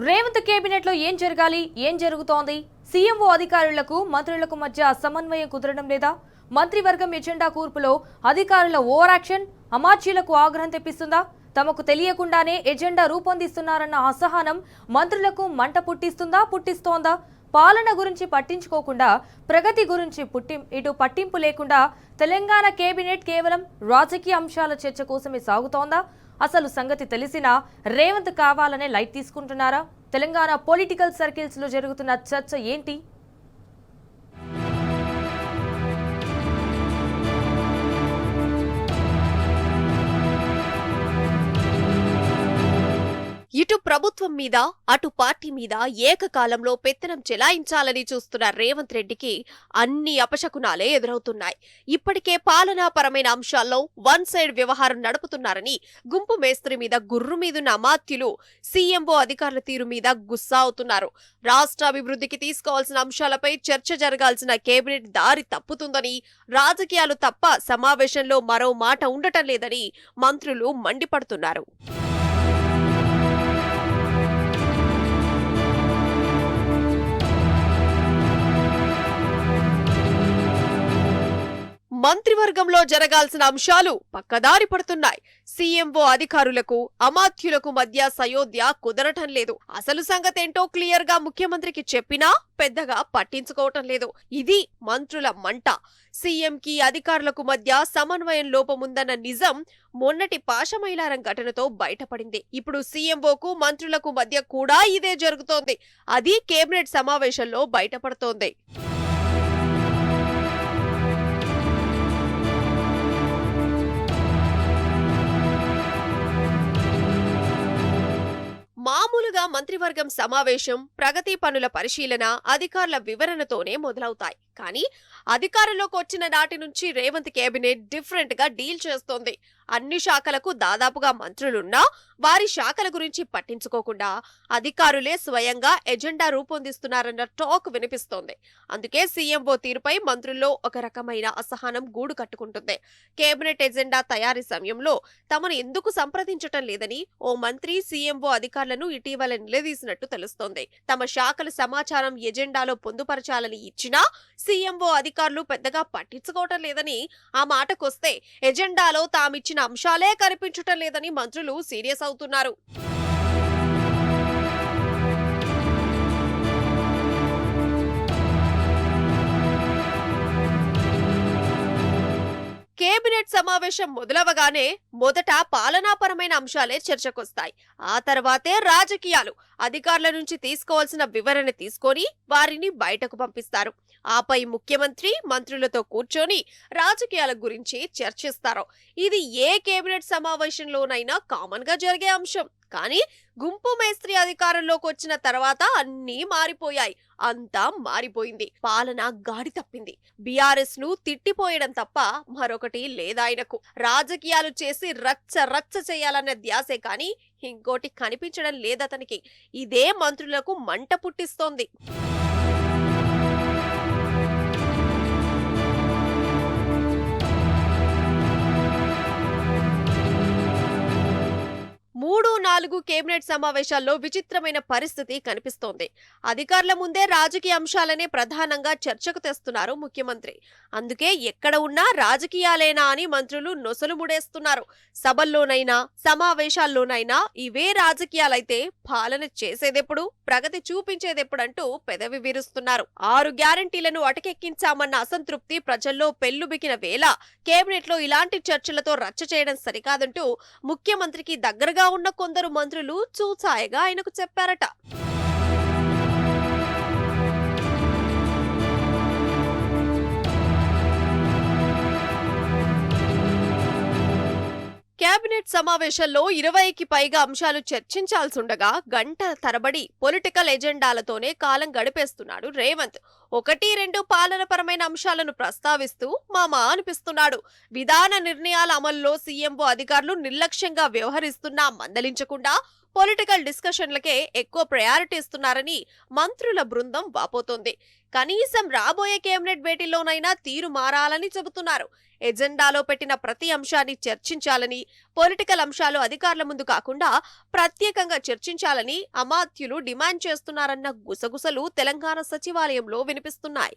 Revanth cabinet లో ఏం జరగాలి, ఏం జరుగుతోంది? సీఎంఓ అధికారులకు మంత్రులకు మధ్య సమన్వయం కుదరడం లేదా? మంత్రివర్గం ఎజెండా కూర్పులో అధికారుల ఓవర్ యాక్షన్ అమాత్యులకు ఆగ్రహం తెప్పిస్తుందా? తమకు తెలియకుండానే ఎజెండా రూపొందిస్తున్నారన్న అసహనం మంత్రులకు మంట పుట్టిస్తోందా? పాలన గురించి పట్టించుకోకుండా ప్రగతి గురించి ఇటు పట్టింపు లేకుండా తెలంగాణ కేబినెట్ కేవలం రాజకీయ అంశాల చర్చ కోసమే సాగుతోందా? అసలు సంగతి తెలిసినా రేవంత్ కావాలనే లైట్ తీసుకుంటున్నారా? తెలంగాణ పొలిటికల్ సర్కిల్స్ లో జరుగుతున్న చర్చ ఏంటి? ఇటు ప్రభుత్వం మీద అటు పార్టీ మీద ఏకకాలంలో పెత్తనం చెలాయించాలని చూస్తున్న రేవంత్ రెడ్డికి అన్ని అపశకునాలే ఎదురవుతున్నాయి. ఇప్పటికే పాలనాపరమైన అంశాల్లో వన్ సైడ్ వ్యవహారం నడుపుతున్నారని గుంపు మేస్త్రి మీద గుర్రు మీదున్న అమాత్యులు సీఎంఓ అధికారుల తీరు మీద గుస్సా అవుతున్నారు. రాష్ట్ర అభివృద్ధికి తీసుకోవాల్సిన అంశాలపై చర్చ జరగాల్సిన కేబినెట్ దారి తప్పుతుందని, రాజకీయాలు తప్ప సమావేశంలో మరో మాట ఉండటం లేదని మంత్రులు మండిపడుతున్నారు. మంత్రివర్గంలో జరగాల్సిన అంశాలు పక్కదారి పడుతున్నాయి. సీఎంఓ అధికారులకు అమాత్యులకు మధ్య సయోధ్య కుదరటం లేదు. అసలు సంగతేంటో క్లియర్ గా ముఖ్యమంత్రికి చెప్పినా పెద్దగా పట్టించుకోవటం లేదు. ఇది మంత్రుల మంట. సీఎంకి అధికారులకు మధ్య సమన్వయం లోపముందన్న నిజం మొన్నటి పాశమైలారం ఘటనతో బయటపడింది. ఇప్పుడు సీఎంఓకు మంత్రులకు మధ్య కూడా ఇదే జరుగుతోంది. అది కేబినెట్ సమావేశంలో బయటపడుతోంది. మామూలుగా మంత్రివర్గం సమావేశం, ప్రగతి పనుల పరిశీలన, అధికారుల వివరణతోనే మొదలవుతాయి. కానీ అధికారంలోకి వచ్చిన నాటి నుంచి రేవంత్ కేబినెట్ డిఫరెంట్ గా డీల్ చేస్తోంది. అన్ని శాఖలకు దాదాపుగా మంత్రులున్నా వారి శాఖల గురించి పట్టించుకోకుండా అధికారులే స్వయంగా ఎజెండా రూపొందిస్తున్నారన్న టాక్ వినిపిస్తోంది. అందుకే సీఎంఓ తీరుపై మంత్రుల్లో ఒక రకమైన అసహనం గూడు కట్టుకుంటుంది. కేబినెట్ ఎజెండా తయారీ సమయంలో తమను ఎందుకు సంప్రదించటం లేదని ఓ మంత్రి సీఎంఓ అధికారులను ఇటీవల నిలదీసినట్టు తెలుస్తోంది. తమ శాఖల సమాచారం ఎజెండాలో పొందుపరచాలని ఇచ్చినా సీఎంఓ అధికారులు పెద్దగా పట్టించుకోవటం లేదని, ఆ మాటకొస్తే ఎజెండాలో తామిచ్చిన అంశాలే కనిపించటం లేదని మంత్రులు సీరియస్ అవుతున్నారు. కేబినెట్ సమావేశం మొదలవగానే మొదట పాలనాపరమైన అంశాలే చర్చకొస్తాయి. ఆ తర్వాతే రాజకీయాలు. అధికారుల నుంచి తీసుకోవాల్సిన వివరణ తీసుకొని వారిని బయటకు పంపిస్తారు. ఆపై ముఖ్యమంత్రి మంత్రులతో కూర్చొని రాజకీయాల గురించి చర్చిస్తారు. ఇది ఏ కేబినెట్ సమావేశంలోనైనా కామన్ గా జరిగే అంశం. కానీ గుంపు మేస్త్రి అధికారంలోకి వచ్చిన తర్వాత అన్నీ మారిపోయాయి. అంతా మారిపోయింది. పాలన గాడి తప్పింది. బీఆర్ఎస్ ను తిట్టిపోయడం తప్ప మరొకటి లేదాయనకు. రాజకీయాలు చేసి రచ్చ చేయాలన్న ధ్యాసే కానీ ఇంకోటి కనిపించడం లేదతనికి. ఇదే మంత్రులకు మంట పుట్టిస్తోంది. మూడు నాలుగు కేబినెట్ సమావేశాల్లో విచిత్రమైన పరిస్థితి కనిపిస్తోంది. అధికారుల ముందే రాజకీయ అంశాలనే ప్రధానంగా చర్చకు తెస్తున్నారు ముఖ్యమంత్రి. అందుకే ఎక్కడ ఉన్నా రాజకీయాలేనా అని మంత్రులు నొసలు ముడేస్తున్నారు. సభల్లోనైనా సమావేశాల్లోనైనా ఇవే రాజకీయాలైతే పాలన చేసేదెప్పుడు, ప్రగతి చూపించేదెప్పుడంటూ పెదవి విరుస్తున్నారు. 6 గ్యారంటీలను అటకెక్కించామన్న అసంతృప్తి ప్రజల్లో పెల్లుబికిన వేళ కేబినెట్ లో ఇలాంటి చర్చలతో రచ్చ చేయడం సరికాదంటూ ముఖ్యమంత్రికి దగ్గరగా ఉన్న కొందరు మంత్రులు చూచాయగా ఆయనకు చెప్పారట. కేబినెట్ సమావేశంలో 20కి పైగా అంశాలు చర్చించాల్సుండగా గంట తరబడి పొలిటికల్ ఎజెండాలతోనే కాలం గడిపేస్తున్నాడు రేవంత్. 1-2 పాలనపరమైన అంశాలను ప్రస్తావిస్తూ మామా అనిపిస్తున్నాడు. విధాన నిర్ణయాల అమల్లో సీఎంఓ అధికారులు నిర్లక్ష్యంగా వ్యవహరిస్తున్నా మందలించకుండా పొలిటికల్ డిస్కషన్లకే ఎక్కువ ప్రయారిటీ ఇస్తున్నారని మంత్రుల బృందం వాపోతోంది. కనీసం రాబోయే కేబినెట్ భేటీలోనైనా తీరు మారాలని చెబుతున్నారు. ఎజెండాలో పెట్టిన ప్రతి అంశాన్ని చర్చించాలని, పొలిటికల్ అంశాలు అధికారుల ముందు కాకుండా ప్రత్యేకంగా చర్చించాలని అమాత్యులు డిమాండ్ చేస్తున్నారన్న గుసగుసలు తెలంగాణ సచివాలయంలో వినిపిస్తున్నాయి.